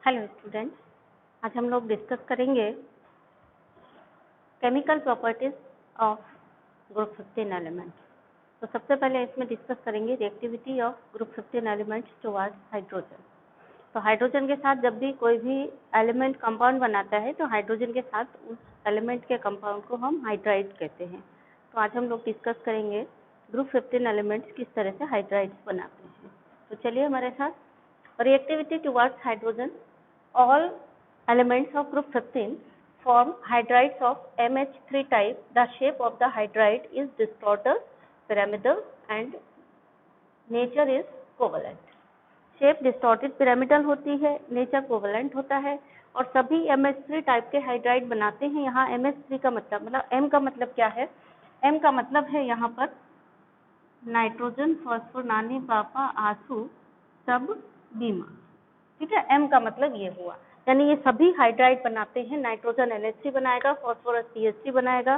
Hello students, आज हम लोग डिस्कस करेंगे chemical properties of group 15 element. तो सबसे पहले इसमें डिस्कस करेंगे reactivity of group 15 elements towards hydrogen. तो हाइड्रोजन के साथ जब भी कोई भी एलिमेंट कंपाउंड बनाता है तो हाइड्रोजन के साथ उस एलिमेंट के कंपाउंड को हम हाइड्राइड कहते हैं। तो आज हम लोग डिस्कस करेंगे ग्रुप 15 एलिमेंट्स किस तरह से हाइड्राइड्स बनाते हैं। तो चलिए हमारे साथ reactivity towards hydrogen. All elements of group 15 form hydrides of MH3 type. The shape of the hydride is distorted, pyramidal and nature is covalent. Shape distorted pyramidal होती है, nature covalent होता है और सभी MH3 टाइप के hydride बनाते हैं। यहाँ MH3 का मतलब M का मतलब क्या है? M का मतलब है यहाँ पर नाइट्रोजन, फॉस्फोर, नानी, पापा, आंसू, सब, बीमा। ठीक है, M का मतलब ये हुआ, यानी ये सभी हाइड्राइड बनाते हैं। नाइट्रोजन NH3 बनाएगा, फॉस्फोरस CH3 बनाएगा,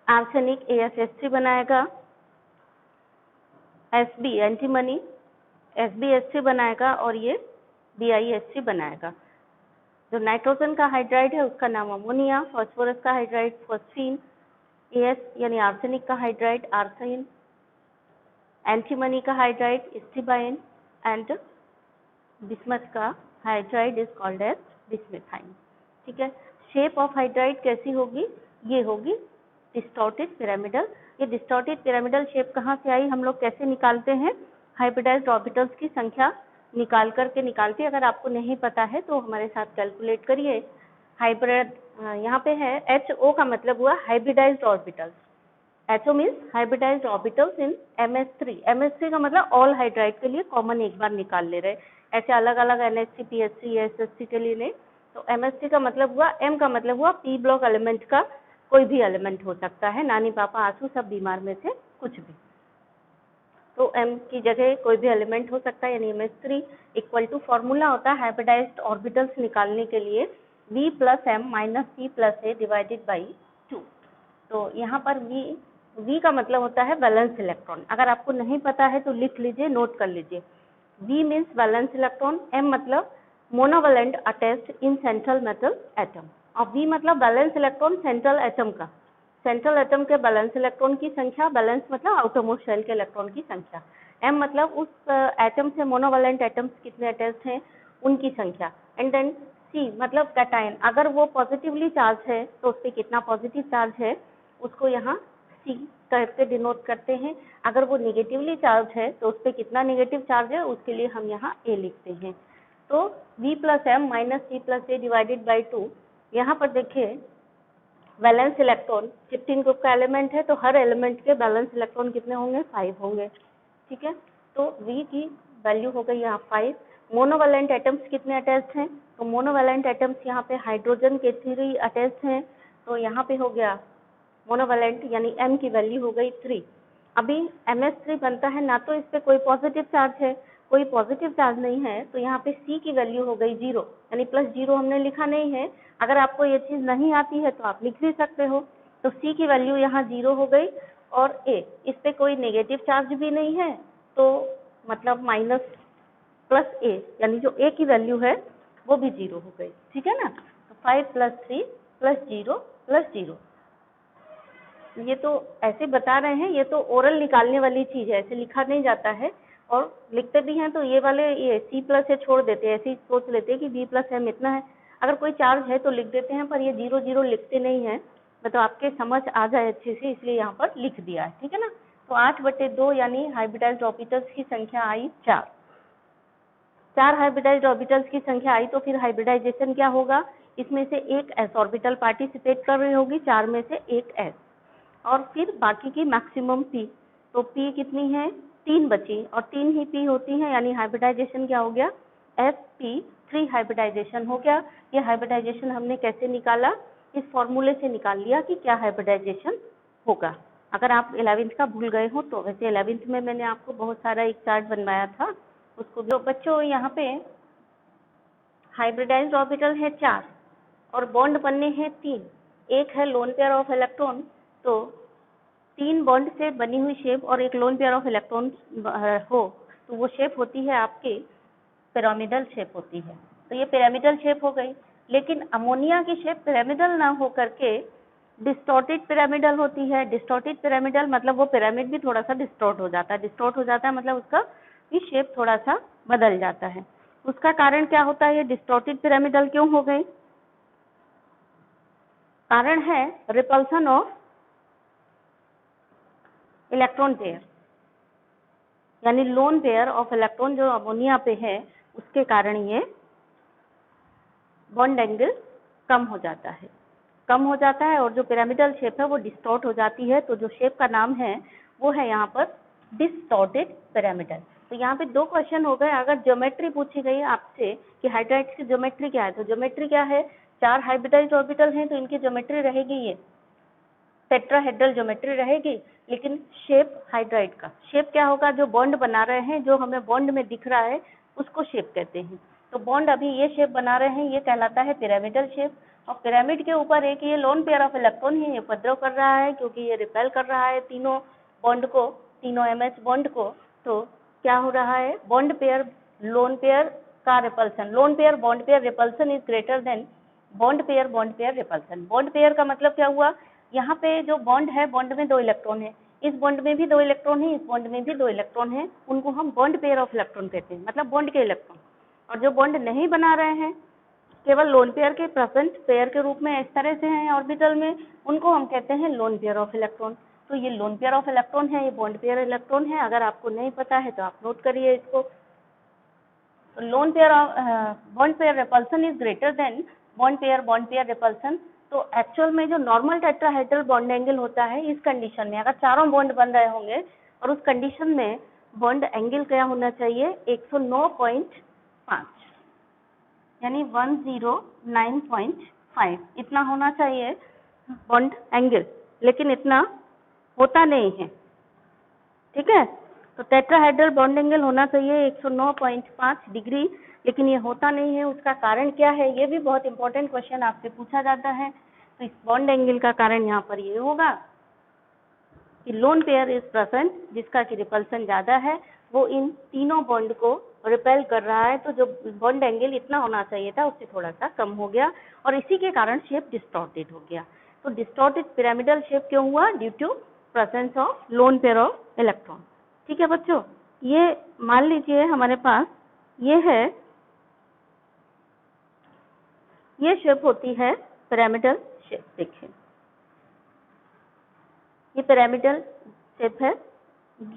आर्सेनिक ASH3 बनाएगा, Sb एंटीमनी SbH3 बनाएगा और ये BiH3 बनाएगा। जो नाइट्रोजन का हाइड्राइड है उसका नाम अमोनिया, फॉस्फोरस का हाइड्राइड फॉस्फीन, AS यानी आर्सेनिक का हाइड्राइड आर्सेन, एंटीमनी का हाइड्राइड स्ट्रिबाइन एंड बिस्मथ का हाइड्राइड इज कॉल्ड एज बिस्मेथाइन। ठीक है, शेप ऑफ हाइड्राइड कैसी होगी? ये होगी डिस्टॉर्टेड पिरामिडल। ये डिस्टॉर्टेड पिरामिडल शेप कहाँ से आई? हम लोग कैसे निकालते हैं? हाइब्रिडाइज्ड ऑर्बिटल्स की संख्या निकाल करके निकालते हैं। अगर आपको नहीं पता है तो हमारे साथ कैलकुलेट करिए। हाइब्रिड यहाँ पे है, HO का मतलब हुआ hybridised orbitals. HO means hybridised orbitals in MS3। MS3 का मतलब ऑल हाइड्राइड के लिए कॉमन एक बार निकाल ले रहे, ऐसे अलग अलग NH3, PH3, SH3 के लिए नहीं। तो MS3 का मतलब हुआ, M का मतलब हुआ P ब्लॉक एलिमेंट का कोई भी एलिमेंट हो सकता है, नानी, पापा, आंसू, सब बीमार में से कुछ भी। तो M की जगह कोई भी एलिमेंट हो सकता है, यानी MS3 इक्वल टू फॉर्मूला होता है हाइब्रिडाइज्ड ऑर्बिटल्स निकालने के लिए V plus M minus P plus A divided by 2। तो यहाँ पर V का मतलब होता है वैलेंस इलेक्ट्रॉन। अगर आपको नहीं पता है तो लिख लीजिए, नोट कर लीजिए। V means valence electron, M मतलब monovalent attached in central metal atom और V मतलब वैलेंस इलेक्ट्रॉन सेंट्रल एटम का। सेंट्रल एटम के बैलेंस इलेक्ट्रॉन की संख्या, बैलेंस मतलब आउटरमोस्ट शेल के इलेक्ट्रॉन की संख्या। M मतलब उस एटम से मोनोवैलेंट एटम्स कितने अटैच्ड हैं उनकी संख्या। एंड देन C मतलब कैटायन, अगर वो पॉजिटिवली चार्ज है तो उस पर कितना पॉजिटिव चार्ज है उसको यहाँ C करके डिनोट करते हैं। अगर वो नेगेटिवली चार्ज है तो उस पर कितना नेगेटिव चार्ज है उसके लिए हम यहाँ A लिखते हैं। तो V plus M minus C plus A divided by 2। यहाँ पर देखिए वैलेंस इलेक्ट्रॉन 15 ग्रुप का एलिमेंट है तो हर एलिमेंट के बैलेंस इलेक्ट्रॉन कितने होंगे? 5 होंगे। ठीक है, तो V की वैल्यू हो गई यहाँ 5। मोनोवैलेंट एटम्स कितने अटैच्ड हैं? तो मोनोवैलेंट एटम्स यहाँ पे हाइड्रोजन के 3 अटैच्ड हैं, तो यहाँ पे हो गया मोनोवैलेंट यानी M की वैल्यू हो गई 3। अभी MS3 बनता है ना, तो इस पे कोई पॉजिटिव चार्ज है, कोई पॉजिटिव चार्ज नहीं है, तो यहाँ पे C की वैल्यू हो गई 0, यानी +0 हमने लिखा नहीं है। अगर आपको ये चीज़ नहीं आती है तो आप लिख भी सकते हो। तो C की वैल्यू यहाँ 0 हो गई और A, इस पे कोई नेगेटिव चार्ज भी नहीं है, तो मतलब माइनस प्लस A, यानी जो A की वैल्यू है वो भी 0 हो गई। ठीक है ना, तो 5 + 3 + 0 + 0। ये तो ऐसे बता रहे हैं, ये तो ओरल निकालने वाली चीज है, ऐसे लिखा नहीं जाता है। और लिखते भी हैं तो ये वाले ये C प्लस से छोड़ देते हैं, ऐसे ही सोच लेते हैं कि V प्लस M इतना है। अगर कोई चार्ज है तो लिख देते हैं, पर ये 0 0 लिखते नहीं है, मतलब आपके समझ आ जाए अच्छे से, इसलिए यहाँ पर लिख दिया है। ठीक है ना, तो 8/2 यानी हाइब्रिडाइज्ड ऑर्बिटल्स की संख्या आई 4। 4 हाइब्रिडाइज्ड ऑर्बिटल्स की संख्या आई तो फिर हाइब्रिडाइजेशन क्या होगा? इसमें से एक s ऑर्बिटल पार्टिसिपेट कर रही होगी, 4 में से एक s, और फिर बाकी की मैक्सिमम P। तो P कितनी है? 3 बची और 3 ही P होती हैं, यानी हाइब्रिडाइजेशन क्या हो गया? sp3 हाइब्रिडाइजेशन हो गया। ये हाइब्रिडाइजेशन हमने कैसे निकाला? इस फॉर्मूले से निकाल लिया कि क्या हाइब्रिडाइजेशन होगा। अगर आप 11th का भूल गए हो तो, वैसे 11th में मैंने आपको बहुत सारा एक चार्ट बनवाया था, उसको भी। बच्चों यहाँ पे हाइब्रिडाइज्ड ऑर्बिटल है 4 और बॉन्ड बनने हैं 3। एक है लोन पेयर ऑफ इलेक्ट्रॉन, तो 3 बॉन्ड से बनी हुई शेप और एक लोन पेयर ऑफ इलेक्ट्रॉन हो तो वो शेप होती है आपकी पिरामिडल शेप होती है। तो ये पिरामिडल शेप हो गई, लेकिन अमोनिया की शेप पिरामिडल ना हो करके डिस्टॉर्टेड पिरामिडल होती है। डिस्टॉर्टेड पिरामिडल मतलब वो पिरामिड भी थोड़ा सा डिस्टॉर्ट हो जाता है। डिस्टॉर्ट हो जाता है मतलब उसका भी शेप थोड़ा सा बदल जाता है। उसका कारण क्या होता है? ये डिस्टॉर्टेड पिरामिडल क्यों हो गई? कारण है रिपल्सन ऑफ इलेक्ट्रॉन पेयर, यानी लोन पेयर ऑफ इलेक्ट्रॉन जो अमोनिया पे है उसके कारण ये बॉन्ड एंगल कम हो जाता है, कम हो जाता है और जो पिरामिडल शेप है वो डिस्टॉर्ट हो जाती है। तो जो शेप का नाम है वो है यहाँ पर डिस्टॉर्टेड पिरामिडल। तो यहाँ पे दो क्वेश्चन हो गए। अगर ज्योमेट्री पूछी गई आपसे कि हाइड्राइड्स की ज्योमेट्री क्या है, तो ज्योमेट्री क्या है? 4 हाइब्रिडाइज्ड ऑर्बिटल हैं तो इनकी ज्योमेट्री रहेगी ये टेट्राहेड्रल ज्योमेट्री रहेगी। लेकिन शेप हाइड्राइड का शेप क्या होगा? जो बॉन्ड बना रहे हैं, जो हमें बॉन्ड में दिख रहा है उसको शेप कहते हैं। तो बॉन्ड अभी ये शेप बना रहे हैं, ये कहलाता है पिरामिडल शेप। और पिरामिड के ऊपर एक ये लोन पेयर ऑफ इलेक्ट्रॉन है, ये उपद्रव कर रहा है क्योंकि ये रिपेल कर रहा है तीनों बॉन्ड को, तीनों एमएच बॉन्ड को। तो क्या हो रहा है? बॉन्ड पेयर लोन पेयर का repulsion, lone pair bond pair repulsion is greater then bond pair repulsion. Bond pair का मतलब क्या हुआ? यहाँ पे जो बॉन्ड है, बॉन्ड में 2 इलेक्ट्रॉन है, इस बॉन्ड में भी 2 इलेक्ट्रॉन है, इस बॉन्ड में भी 2 इलेक्ट्रॉन है, उनको हम बॉन्ड पेयर ऑफ इलेक्ट्रॉन कहते हैं, मतलब बॉन्ड के इलेक्ट्रॉन। और जो बॉन्ड नहीं बना रहे हैं, केवल लोन पेयर के प्रेजेंट पेयर के रूप में इस तरह से हैं ऑर्बिटल में, उनको हम कहते हैं लोन पेयर ऑफ इलेक्ट्रॉन। तो ये लोन पेयर ऑफ इलेक्ट्रॉन है, ये बॉन्ड पेयर इलेक्ट्रॉन है। अगर आपको नहीं पता है तो आप नोट करिए इसको। तो loan pair of bond pair repulsion is greater then bond pair repulsion. तो एक्चुअल में जो नॉर्मल टेट्राहेड्रल बॉन्ड एंगल होता है, इस कंडीशन में अगर चारों बॉन्ड बन रहे होंगे और उस कंडीशन में बॉन्ड एंगल क्या होना चाहिए? 109.5, यानी 109.5 इतना होना चाहिए बॉन्ड एंगल, लेकिन इतना होता नहीं है। ठीक है, तो टेट्राहेड्रल बॉन्ड एंगल होना चाहिए 109.5 डिग्री, लेकिन ये होता नहीं है। उसका कारण क्या है? ये भी बहुत इंपॉर्टेंट क्वेश्चन आपसे पूछा जाता है। तो इस बॉन्ड एंगल का कारण यहाँ पर ये होगा कि लोन पेयर इज प्रेजेंट, जिसका कि रिपल्सन ज्यादा है, वो इन तीनों बॉन्ड को रिपेल कर रहा है। तो जो बॉन्ड एंगल इतना होना चाहिए था उससे थोड़ा सा कम हो गया और इसी के कारण शेप डिस्टॉर्टेड हो गया। तो डिस्टॉर्टेड पिरामिडल शेप क्यों हुआ? Due to presence of lone pair of electron. ठीक है बच्चों, ये मान लीजिए हमारे पास ये है, ये शेप होती है पिरामिडल शेप। देखिए ये पिरामिडल शेप है,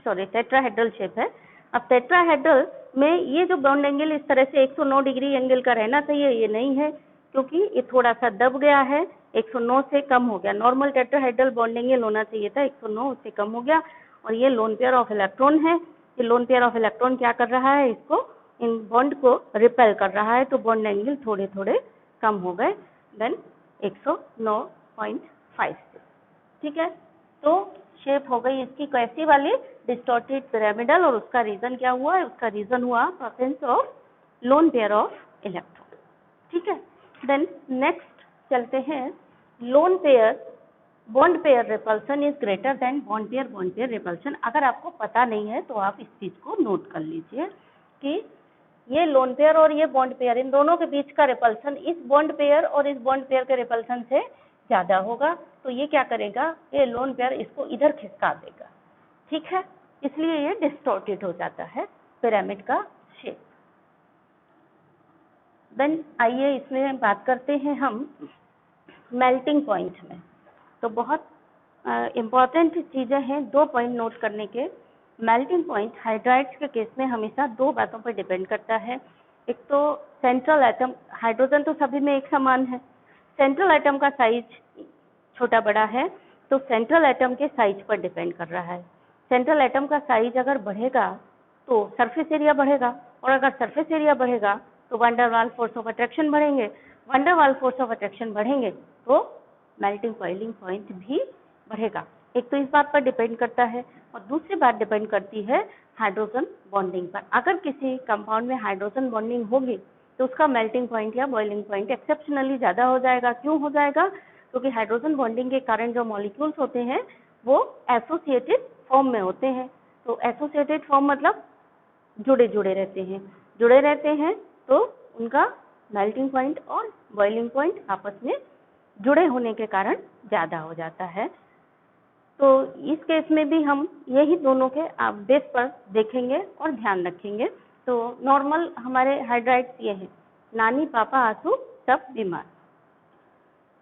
सॉरी टेट्राहेड्रल शेप है। अब टेट्राहेड्रल में ये जो बॉन्ड एंगल इस तरह से 109 डिग्री एंगल का रहना चाहिए, ये नहीं है क्योंकि ये थोड़ा सा दब गया है, 109 से कम हो गया। नॉर्मल टेट्राहेड्रल बॉन्ड एंगल होना चाहिए था 109, उससे कम हो गया। और ये लोन पेयर ऑफ इलेक्ट्रॉन है, ये लोन पेयर ऑफ इलेक्ट्रॉन क्या कर रहा है? इसको, इन बॉन्ड को रिपेल कर रहा है। तो बॉन्ड एंगल थोड़े थोड़े कम हो गए देन 109.5 से। ठीक है, तो शेप हो गई इसकी कैसी वाली? Distorted pyramidal. और उसका रीजन क्या हुआ? उसका रीजन हुआ presence of lone pair of electron. ठीक है, देन नेक्स्ट चलते हैं, lone pair bond pair repulsion is greater then bond pair repulsion. अगर आपको पता नहीं है तो आप इस चीज को नोट कर लीजिए कि ये लोन पेयर और ये बॉन्ड पेयर, इन दोनों के बीच का रिपल्सन इस बॉन्ड पेयर और इस बॉन्ड पेयर के रिपल्सन से ज्यादा होगा। तो ये क्या करेगा? ये लोन पेयर इसको इधर खिसका देगा। ठीक है, इसलिए ये डिस्टॉर्टेड हो जाता है पिरामिड का शेप। देन आइए इसमें बात करते हैं हम मेल्टिंग पॉइंट में। तो बहुत इम्पॉर्टेंट चीजें हैं, 2 पॉइंट नोट करने के। मेल्टिंग पॉइंट हाइड्राइड्स के केस में हमेशा 2 बातों पर डिपेंड करता है। एक तो सेंट्रल एटम, हाइड्रोजन तो सभी में एक समान है, सेंट्रल एटम का साइज छोटा बड़ा है, तो सेंट्रल एटम के साइज पर डिपेंड कर रहा है। सेंट्रल एटम का साइज अगर बढ़ेगा तो सरफेस एरिया बढ़ेगा, और अगर सरफेस एरिया बढ़ेगा तो van der Waals force of attraction बढ़ेंगे, van der Waals force of attraction बढ़ेंगे तो मेल्टिंग बॉइलिंग पॉइंट भी बढ़ेगा। एक तो इस बात पर डिपेंड करता है, और दूसरी बात डिपेंड करती है हाइड्रोजन बॉन्डिंग पर। अगर किसी कंपाउंड में हाइड्रोजन बॉन्डिंग होगी तो उसका मेल्टिंग पॉइंट या बॉइलिंग पॉइंट एक्सेप्शनली ज़्यादा हो जाएगा। क्यों हो जाएगा? क्योंकि हाइड्रोजन बॉन्डिंग के कारण जो मॉलिक्यूल्स होते हैं वो एसोसिएटेड फॉर्म में होते हैं। तो एसोसिएटेड फॉर्म मतलब जुड़े जुड़े रहते हैं। जुड़े रहते हैं तो उनका मेल्टिंग पॉइंट और बॉइलिंग पॉइंट आपस में जुड़े होने के कारण ज़्यादा हो जाता है। तो इस केस में भी हम यही दोनों के बेस पर देखेंगे और ध्यान रखेंगे। तो नॉर्मल हमारे हाइड्राइड्स ये हैं, नानी पापा आंसू सब बीमार।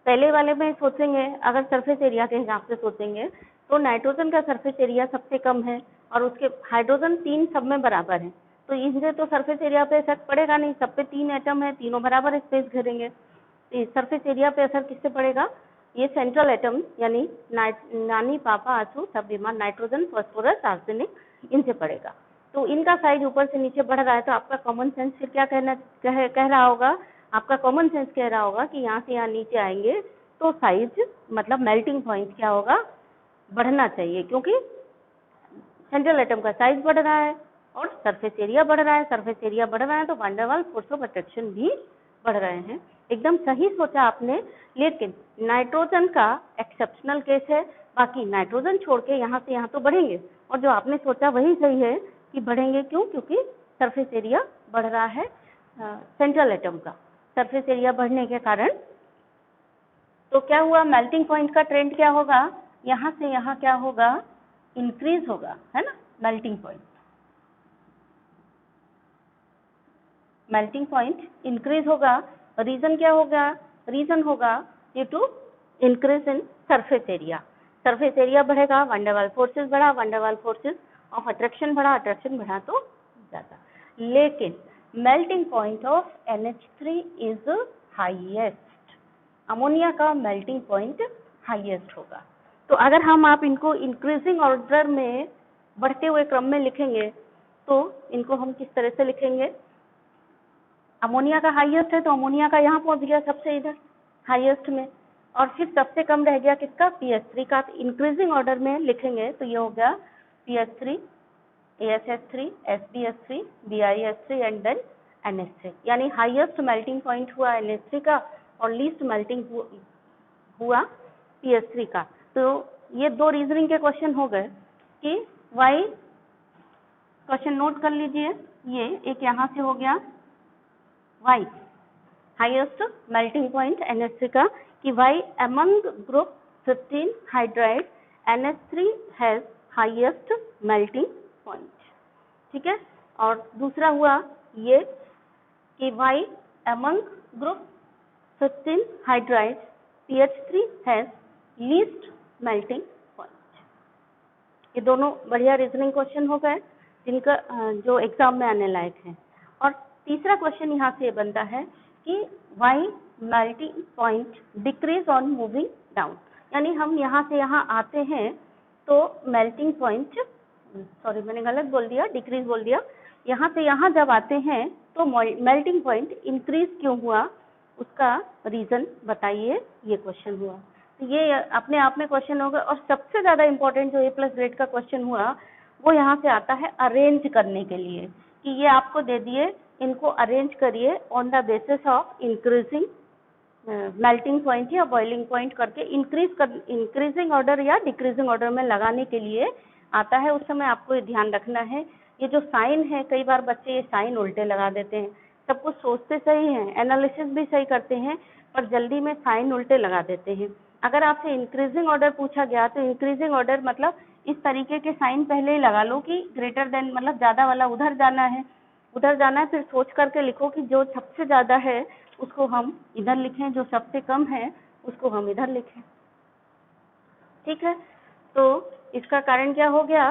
पहले वाले में सोचेंगे, अगर सरफेस एरिया के हिसाब से सोचेंगे तो नाइट्रोजन का सरफेस एरिया सबसे कम है और उसके हाइड्रोजन 3 सब में बराबर है, तो इनसे तो सरफेस एरिया पे इफेक्ट पड़ेगा नहीं, सब पे 3 एटम है, तीनों बराबर स्पेस घेरेंगे। सरफेस एरिया पे असर किससे पड़ेगा? ये सेंट्रल एटम यानी नानी पापा आंसू सब बीमार, नाइट्रोजन फास्फोरस आर्सेनिक, इनसे पड़ेगा। तो इनका साइज ऊपर से नीचे बढ़ रहा है, तो आपका कॉमन सेंस फिर क्या कह रहा होगा? आपका कॉमन सेंस कह रहा होगा कि यहाँ से यहाँ नीचे आएंगे तो साइज मतलब मेल्टिंग पॉइंट क्या होगा? बढ़ना चाहिए, क्योंकि सेंट्रल एटम का साइज बढ़ रहा है और सरफेस एरिया बढ़ रहा है। सरफेस एरिया बढ़ रहा है तो van der Waals force of attraction भी बढ़ रहे हैं। एकदम सही सोचा आपने, लेकिन नाइट्रोजन का एक्सेप्शनल केस है, बाकी नाइट्रोजन छोड़ के यहाँ से यहाँ तो बढ़ेंगे, और जो आपने सोचा वही सही है कि बढ़ेंगे। क्यों? क्योंकि सरफेस एरिया बढ़ रहा है सेंट्रल एटम का, सरफेस एरिया बढ़ने के कारण। तो क्या हुआ? मेल्टिंग पॉइंट का ट्रेंड क्या होगा? यहाँ से यहाँ क्या होगा? इंक्रीज होगा, है ना? मेल्टिंग पॉइंट इंक्रीज होगा। रीजन क्या होगा? रीजन होगा due to increase in surface area. Surface area बढ़ेगा, वैन डेर वाल्स फोर्सेस बढ़ा, van der Waals forces of attraction बढ़ा, अट्रैक्शन बढ़ा तो ज्यादा। लेकिन melting point of NH3 is highest. Ammonia का मेल्टिंग पॉइंट हाईएस्ट होगा। तो अगर आप इनको इंक्रीजिंग ऑर्डर में, बढ़ते हुए क्रम में लिखेंगे तो इनको हम किस तरह से लिखेंगे? अमोनिया का हाईएस्ट है तो अमोनिया का यहाँ पहुंच गया सबसे इधर हाईएस्ट में, और फिर सबसे कम रह गया किसका? PS3 का। इंक्रीजिंग ऑर्डर में लिखेंगे तो ये हो गया PS3, ASH3, SPS3, BIS3 and then NH3। यानी हाईएस्ट मेल्टिंग पॉइंट हुआ NH3 का और लीस्ट मेल्टिंग हुआ PS3 का। तो ये दो रीजनिंग के क्वेश्चन हो गए कि वाई। क्वेश्चन नोट कर लीजिए, ये एक यहाँ से हो गया Y highest melting point NH3 का, कि why among group 15 hydride NH3 has highest melting point. ठीक है। और दूसरा हुआ ये कि why among group 15 hydride PH3 has least melting point. ये दोनों बढ़िया रीजनिंग क्वेश्चन हो गए जिनका जो एग्जाम में आने लायक है। और तीसरा क्वेश्चन यहाँ से बनता है कि why melting point decrease on moving down. यानी हम यहाँ से यहाँ आते हैं तो मेल्टिंग पॉइंट, सॉरी मैंने गलत बोल दिया, डिक्रीज बोल दिया। यहाँ से यहाँ जब आते हैं तो मेल्टिंग पॉइंट इंक्रीज क्यों हुआ, उसका रीजन बताइए, ये क्वेश्चन हुआ। तो ये अपने आप में क्वेश्चन होगा। और सबसे ज्यादा इंपॉर्टेंट जो A+ ग्रेड का क्वेश्चन हुआ वो यहाँ से आता है अरेंज करने के लिए, कि ये आपको दे दिए, इनको अरेंज करिए on the basis of increasing melting point या बॉइलिंग पॉइंट करके इंक्रीजिंग ऑर्डर या डिक्रीजिंग ऑर्डर में लगाने के लिए आता है। उस समय आपको ये ध्यान रखना है, ये जो साइन है, कई बार बच्चे ये साइन उल्टे लगा देते हैं। सब कुछ सोचते सही हैं, एनालिसिस भी सही करते हैं, पर जल्दी में साइन उल्टे लगा देते हैं। अगर आपसे इंक्रीजिंग ऑर्डर पूछा गया तो इंक्रीजिंग ऑर्डर मतलब इस तरीके के साइन पहले ही लगा लो कि ग्रेटर देन मतलब ज्यादा वाला उधर जाना है, फिर सोच करके लिखो कि जो सबसे ज्यादा है उसको हम इधर लिखें, जो सबसे कम है उसको हम इधर लिखें। ठीक है। तो इसका कारण क्या हो गया?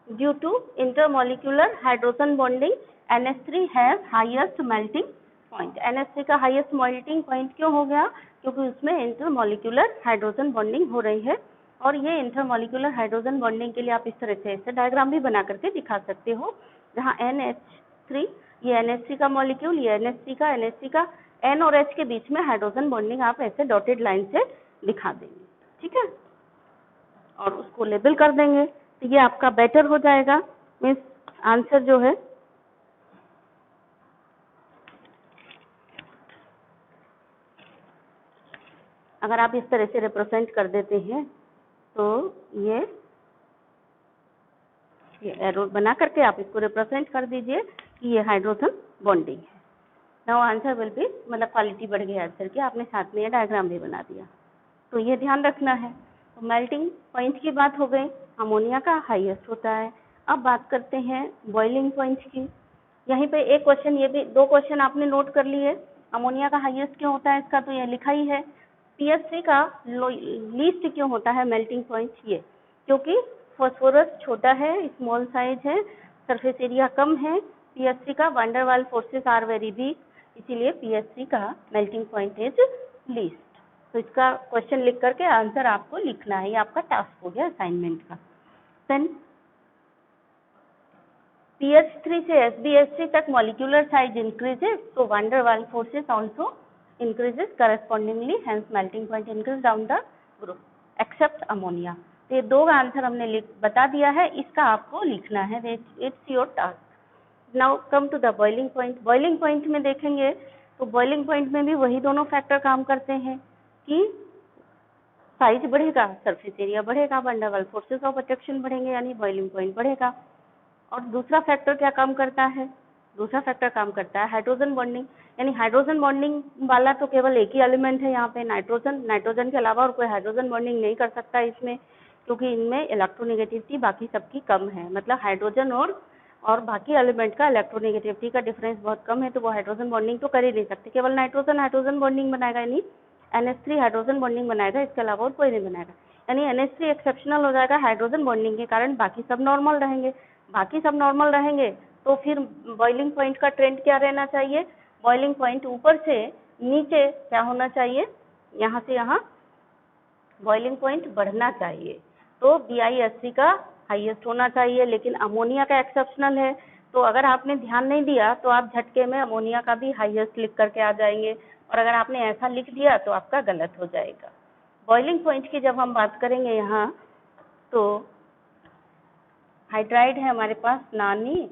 Due to intermolecular hydrogen bonding NH3 has highest melting point. NH3 का हाईएस्ट मेल्टिंग पॉइंट क्यों हो गया? क्योंकि उसमें इंटरमॉलिक्यूलर हाइड्रोजन बॉन्डिंग हो रही है। और ये इंटरमॉलिक्यूलर हाइड्रोजन बॉन्डिंग के लिए आप इस तरह से ऐसे डायग्राम भी बना करके दिखा सकते हो, जहाँ NH3, ये NH3 का मॉलिक्यूल, ये NH3 का N और H के बीच में हाइड्रोजन बॉन्डिंग आप ऐसे डॉटेड लाइन से दिखा देंगे। ठीक है। और उसको लेबल कर देंगे तो ये आपका बेटर हो जाएगा। मीन्स आंसर जो है अगर आप इस तरह से रिप्रेजेंट कर देते हैं तो ये एरो बना करके आप इसको रिप्रेजेंट कर दीजिए। ये हाइड्रोजन बॉन्डिंग है। नाउ आंसर विल बी, मतलब क्वालिटी बढ़ गई आंसर की, आपने साथ में ये डायग्राम भी बना दिया, तो ये ध्यान रखना है। तो मेल्टिंग पॉइंट की बात हो गई, अमोनिया का हाईएस्ट होता है। अब बात करते हैं बॉइलिंग पॉइंट की। यहीं पे एक क्वेश्चन, ये भी 2 क्वेश्चन आपने नोट कर लिए। अमोनिया का हाईएस्ट क्यों होता है इसका तो ये लिखा ही है। पीएच3 का लीस्ट क्यों होता है मेल्टिंग पॉइंट, ये क्योंकि फॉस्फोरस छोटा है, स्मॉल साइज है, सरफेस एरिया कम है। पीएच3 का van der Waals forces are very weak, इसीलिए पीएच3 का मेल्टिंग पॉइंट इज लीस्ट। तो इसका क्वेश्चन लिख करके आंसर आपको लिखना है, ये आपका टास्क हो गया असाइनमेंट का। देन पीएच3 से एसबीएच3 तक मॉलिक्यूलर साइज इंक्रीजेस, तो van der Waals forces also increases correspondingly, hence melting point increase down the group except ammonia। तो ये 2 का आंसर हमने बता दिया है, इसका आपको लिखना है, it's your task. Now come to the boiling point. Boiling point में देखेंगे तो बॉइलिंग पॉइंट में भी वही दोनों फैक्टर काम करते हैं कि साइज बढ़ेगा, सरफेस एरिया बढ़ेगा, van der Waals forces of attraction बढ़ेंगे, यानी बॉइलिंग पॉइंट बढ़ेगा। और दूसरा फैक्टर क्या काम करता है, दूसरा फैक्टर काम करता है हाइड्रोजन बॉन्डिंग, यानी हाइड्रोजन बॉन्डिंग वाला तो केवल एक ही एलिमेंट है यहाँ पे नाइट्रोजन, नाइट्रोजन के अलावा और कोई हाइड्रोजन बॉन्डिंग नहीं कर सकता इसमें, क्योंकि इनमें इलेक्ट्रोनेगेटिविटी बाकी सबकी कम है। मतलब हाइड्रोजन और बाकी एलिमेंट का इलेक्ट्रोनेगेटिविटी का डिफरेंस बहुत कम है, तो वो हाइड्रोजन बॉन्डिंग तो कर ही नहीं सकते। केवल नाइट्रोजन हाइड्रोजन बॉन्डिंग बनाएगा, यानी NH3 हाइड्रोजन बॉन्डिंग बनाएगा, इसके अलावा और कोई नहीं बनाएगा। यानी NH3 एक्सेप्शनल हो जाएगा हाइड्रोजन बॉन्डिंग के कारण, बाकी सब नॉर्मल रहेंगे। बाकी सब नॉर्मल रहेंगे तो फिर बॉइलिंग पॉइंट का ट्रेंड क्या रहना चाहिए, बॉइलिंग पॉइंट ऊपर से नीचे क्या होना चाहिए, यहाँ से यहाँ बॉइलिंग पॉइंट बढ़ना चाहिए। तो BiSC का हाईएस्ट होना चाहिए, लेकिन अमोनिया का एक्सेप्शनल है, तो अगर आपने ध्यान नहीं दिया तो आप झटके में अमोनिया का भी हाईएस्ट लिख करके आ जाएंगे, और अगर आपने ऐसा लिख दिया तो आपका गलत हो जाएगा। बॉइलिंग पॉइंट की जब हम बात करेंगे यहाँ, तो हाइड्राइड है हमारे पास, नानी,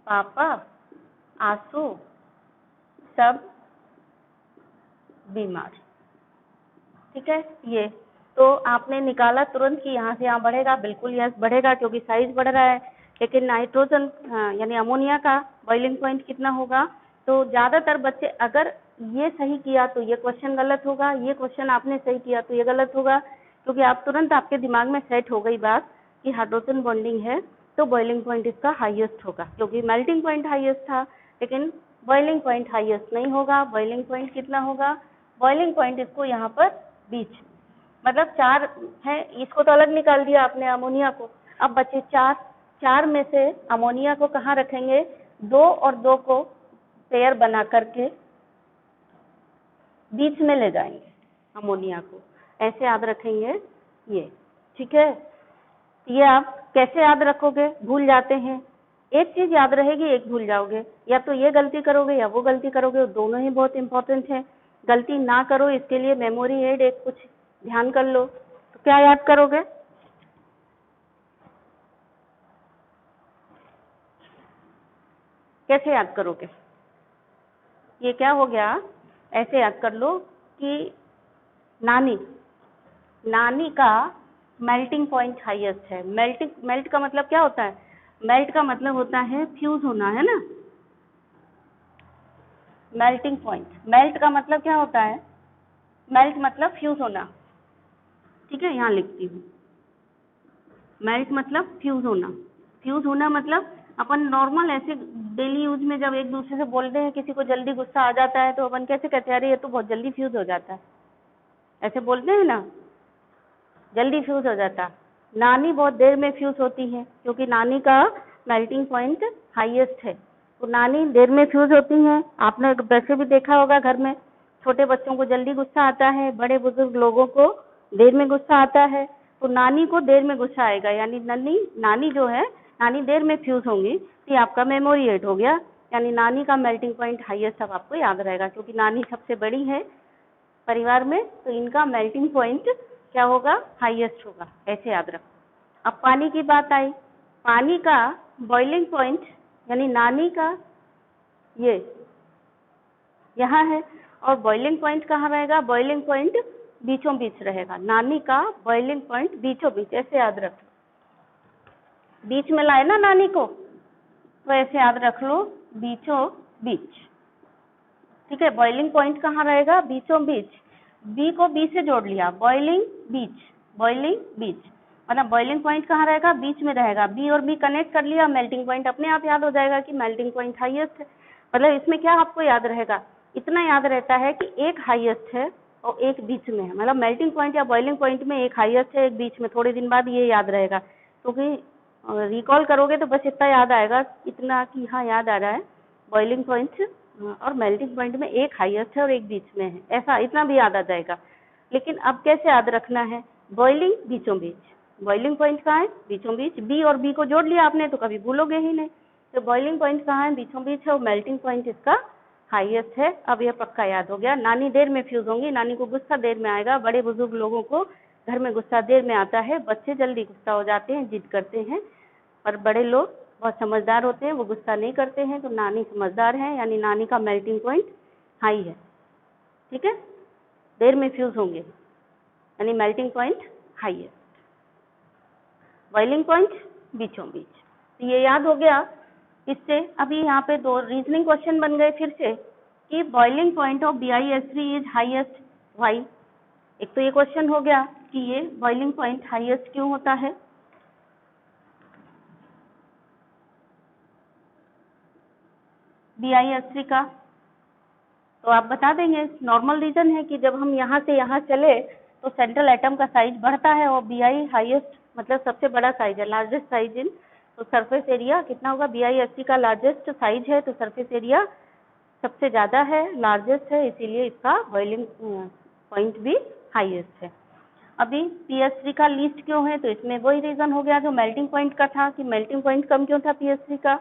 पापा, आंसू, सब बीमार, ठीक है। ये तो आपने निकाला तुरंत कि यहाँ से यहाँ बढ़ेगा, बिल्कुल यस बढ़ेगा क्योंकि साइज बढ़ रहा है। लेकिन नाइट्रोजन यानी अमोनिया का बॉइलिंग पॉइंट कितना होगा, तो ज़्यादातर बच्चे अगर ये सही किया तो ये क्वेश्चन गलत होगा, ये क्वेश्चन आपने सही किया तो ये गलत होगा, क्योंकि आप तुरंत आपके दिमाग में सेट हो गई बात कि हाइड्रोजन बॉन्डिंग है तो बॉइलिंग पॉइंट इसका हाईएस्ट होगा, क्योंकि मेल्टिंग पॉइंट हाईएस्ट था, लेकिन बॉइलिंग पॉइंट हाईएस्ट नहीं होगा। बॉइलिंग पॉइंट कितना होगा, बॉइलिंग पॉइंट इसको यहाँ पर बीच, मतलब 4 है, इसको तो अलग निकाल दिया आपने अमोनिया को। अब बचे 4 में से अमोनिया को कहाँ रखेंगे, 2 और 2 को पेयर बना करके बीच में ले जाएंगे अमोनिया को, ऐसे याद रखेंगे ये, ठीक है। ये आप कैसे याद रखोगे, भूल जाते हैं, एक चीज याद रहेगी, एक भूल जाओगे, या तो ये गलती करोगे या वो गलती करोगे, दोनों ही बहुत इंपॉर्टेंट है। गलती ना करो इसके लिए मेमोरी एड एक कुछ ध्यान कर लो, तो क्या याद करोगे, कैसे याद करोगे, ये क्या हो गया, ऐसे याद कर लो कि नानी का मेल्टिंग पॉइंट हाईएस्ट है। मेल्ट का मतलब क्या होता है, मेल्ट का मतलब होता है फ्यूज होना, है ना। मेल्टिंग पॉइंट, मेल्ट का मतलब क्या होता है, मेल्ट मतलब फ्यूज होना, ठीक है, यहाँ लिखती हूँ। मेल्ट मतलब फ्यूज होना, फ्यूज होना मतलब अपन नॉर्मल ऐसे डेली यूज में जब एक दूसरे से बोलते हैं, किसी को जल्दी गुस्सा आ जाता है तो अपन कैसे कहते हैं, अरे ये तो बहुत जल्दी फ्यूज हो जाता है, ऐसे बोलते हैं ना, जल्दी फ्यूज हो जाता। नानी बहुत देर में फ्यूज होती है, क्योंकि नानी का मेल्टिंग पॉइंट हाईएस्ट है, तो नानी देर में फ्यूज होती हैं। आपने वैसे भी देखा होगा घर में छोटे बच्चों को जल्दी गुस्सा आता है, बड़े बुजुर्ग लोगों को देर में गुस्सा आता है, तो नानी को देर में गुस्सा आएगा, यानी नानी जो है, नानी देर में फ्यूज होंगी, तो ये आपका मेमोरी एड हो गया, यानी नानी का मेल्टिंग पॉइंट हाईएस्ट अब आपको याद रहेगा, क्योंकि नानी सबसे बड़ी है परिवार में, तो इनका मेल्टिंग पॉइंट क्या होगा, हाईएस्ट होगा, ऐसे याद रखो। अब पानी की बात आई, पानी का बॉइलिंग पॉइंट यानी नानी का ये यहाँ है, और बॉइलिंग पॉइंट कहाँ रहेगा, बॉइलिंग पॉइंट बीचों बीच रहेगा, नानी का बॉइलिंग पॉइंट बीचों बीच, ऐसे याद रखो, बीच में लाए ना नानी को, तो ऐसे याद रख लो बीचों बीच, ठीक है। बॉइलिंग पॉइंट कहाँ रहेगा? बीचों बीच। बी को बी से जोड़ लिया, बॉइलिंग बीच, बॉइलिंग बीच, मतलब बॉइलिंग पॉइंट कहाँ रहेगा? बीच में रहेगा। बी और बी कनेक्ट कर लिया, मेल्टिंग पॉइंट अपने आप याद हो जाएगा कि मेल्टिंग पॉइंट हाईएस्ट है। मतलब इसमें क्या आपको याद रहेगा? इतना याद रहता है कि एक हाईएस्ट है और एक बीच में है, मतलब मेल्टिंग पॉइंट या बॉइलिंग पॉइंट में एक हाईएस्ट है, एक बीच में। थोड़े दिन बाद ये याद रहेगा, क्योंकि रिकॉल करोगे तो बस इतना याद आएगा, इतना कि हाँ याद आ रहा है बॉइलिंग पॉइंट और मेल्टिंग पॉइंट में एक हाईएस्ट है और एक बीच में है, ऐसा इतना भी याद आ जाएगा। लेकिन अब कैसे याद रखना है? बॉइलिंग बीचों बीच, बॉइलिंग पॉइंट कहाँ है? बीचों बीच। बी और बी को जोड़ लिया आपने तो कभी भूलोगे ही नहीं। तो बॉइलिंग पॉइंट कहाँ है? बीचों बीच है और मेल्टिंग पॉइंट इसका हाईएस्ट है। अब यह पक्का याद हो गया। नानी देर में फ्यूज होंगी, नानी को गुस्सा देर में आएगा। बड़े बुजुर्ग लोगों को घर में गुस्सा देर में आता है, बच्चे जल्दी गुस्सा हो जाते हैं, जिद करते हैं, और बड़े लोग बहुत समझदार होते हैं, वो गुस्सा नहीं करते हैं। तो नानी समझदार है, यानी नानी का मेल्टिंग पॉइंट हाई है, ठीक है। देर में फ्यूज होंगे यानी मेल्टिंग पॉइंट हाई है, बॉइलिंग पॉइंट बीचों बीच। तो ये याद हो गया इससे। अभी यहाँ पे दो रीजनिंग क्वेश्चन बन गए फिर से कि boiling point of BiS3 is highest why. एक तो ये क्वेश्चन हो गया कि ये बॉइलिंग पॉइंट हाईएस्ट क्यों होता है। BiS3 का तो आप बता देंगे। नॉर्मल रीजन है कि जब हम यहाँ से यहाँ चले तो सेंट्रल एटम का साइज बढ़ता है और Bi हाईएस्ट मतलब सबसे बड़ा साइज है, लार्जेस्ट साइज इन। तो सरफेस एरिया कितना होगा? BiS3 का लार्जेस्ट साइज है तो सरफेस एरिया सबसे ज्यादा है, लार्जेस्ट है, इसीलिए इसका बॉइलिंग पॉइंट भी हाईएस्ट है। अभी PS3 का लीस्ट क्यों है? तो इसमें वही रीजन हो गया जो मेल्टिंग पॉइंट का था कि मेल्टिंग पॉइंट कम क्यों था PS3 का?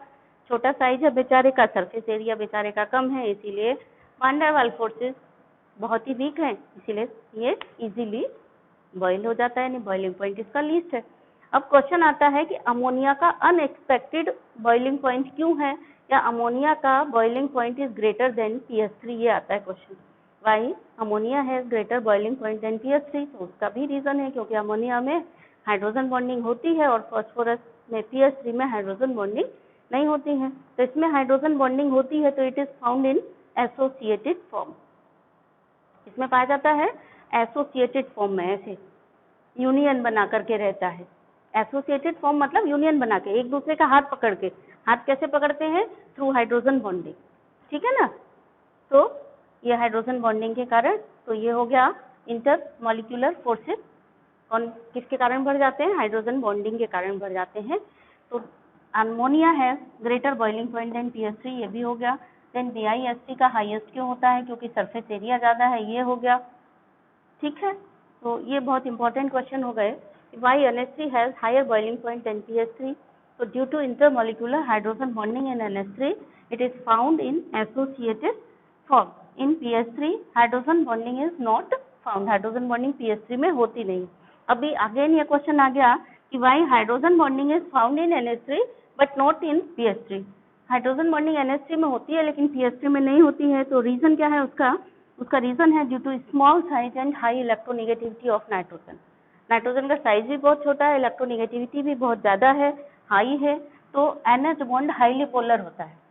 छोटा साइज है बेचारे का, सरफेस एरिया बेचारे का कम है, इसीलिए वान डेर वाल्स फोर्सेस बहुत ही वीक है, इसीलिए ये इजीली बॉइल हो जाता है, यानी बॉइलिंग पॉइंट इसका लीस्ट है। अब क्वेश्चन आता है कि अमोनिया का अनएक्सपेक्टेड बॉइलिंग पॉइंट क्यों है, या अमोनिया का boiling point is greater than PS3, ये आता है question. Why ammonia has greater boiling point than PS3, तो उसका भी रीजन है क्योंकि अमोनिया में हाइड्रोजन बॉन्डिंग होती है और फास्फोरस में PS3 में हाइड्रोजन बॉन्डिंग नहीं होती है। तो इसमें हाइड्रोजन बॉन्डिंग होती है तो it is found in associated form. इसमें पाया जाता है एसोसिएटेड फॉर्म में, ऐसे यूनियन बना करके रहता है। एसोसिएटेड फॉर्म मतलब यूनियन बना के, एक दूसरे का हाथ पकड़ के। हाथ कैसे पकड़ते हैं? थ्रू हाइड्रोजन बॉन्डिंग, ठीक है ना। तो ये हाइड्रोजन बॉन्डिंग के कारण, तो ये हो गया इंटर मॉलिक्यूलर फोर्सेस। कौन किसके कारण बढ़ जाते हैं? हाइड्रोजन बॉन्डिंग के कारण बढ़ जाते हैं। तो अमोनिया है greater boiling point than PS3, ये भी हो गया। देन BiS3 का हाईएस्ट क्यों होता है? क्योंकि सरफेस एरिया ज्यादा है, ये हो गया, ठीक है। तो ये बहुत इंपॉर्टेंट क्वेश्चन हो गए। Why NH3 has higher boiling point than PS3? So due to intermolecular hydrogen bonding in NH3, it is found in associated form. In PS3, hydrogen bonding is not found. Hydrogen bonding PS3 में होती नहीं। अभी again ये question आ गया कि why hydrogen bonding is found in NH3 but not in PS3? Hydrogen bonding NH3 में होती है लेकिन PS3 में नहीं होती है। तो रीजन क्या है उसका? उसका रीजन है due to small size and high electronegativity of nitrogen. Nitrogen का साइज भी बहुत छोटा है, इलेक्ट्रोनेगेटिविटी भी बहुत ज्यादा है, हाई है। तो NH बॉन्ड हाईली पोलर होता है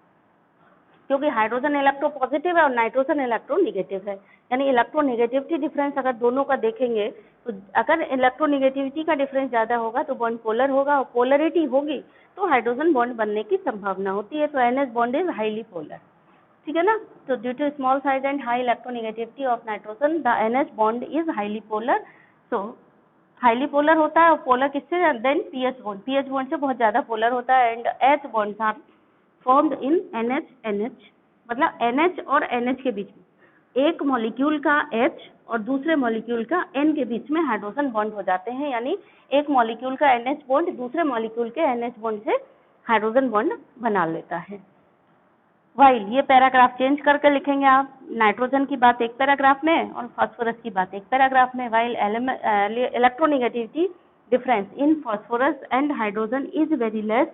क्योंकि हाइड्रोजन इलेक्ट्रो पॉजिटिव है और नाइट्रोजन इलेक्ट्रो निगेटिव है। यानी इलेक्ट्रोनेगेटिविटी डिफरेंस अगर दोनों का देखेंगे तो अगर इलेक्ट्रोनेगेटिविटी का डिफरेंस ज्यादा होगा तो बॉन्ड पोलर होगा, और पोलरिटी होगी तो हाइड्रोजन बॉन्ड बनने की संभावना होती है। तो NH bond is highly polar, ठीक है ना। तो due to small size and high electronegativity of nitrogen the NH bond is highly polar. तो हाईली पोलर होता है और पोलर किससे? Than PH bond, PH bond से बहुत ज्यादा पोलर होता है। And H bonds are formed in NH मतलब NH और NH के बीच में एक मॉलिक्यूल का H और दूसरे मॉलिक्यूल का N के बीच में हाइड्रोजन बॉन्ड हो जाते हैं, यानी एक मॉलिक्यूल का NH बॉन्ड दूसरे मॉलिक्यूल के NH बॉन्ड से हाइड्रोजन बॉन्ड बना लेता है। वाइल ये पैराग्राफ चेंज करके लिखेंगे आप, नाइट्रोजन की बात एक पैराग्राफ में और फास्फोरस की बात एक पैराग्राफ में। While electronegativity difference in phosphorus and hydrogen is very less,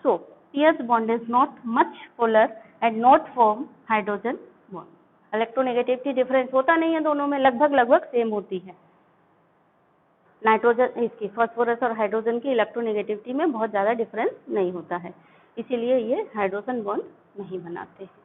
so PS bond is not much polar and not form hydrogen bond. Electronegativity difference होता नहीं है दोनों में, लगभग सेम होती है। नाइट्रोजन इसकी फास्फोरस और हाइड्रोजन की इलेक्ट्रोनेगेटिविटी में बहुत ज्यादा डिफरेंस नहीं होता है। इसीलिए ये हाइड्रोजन बॉन्ड नहीं बनाते हैं।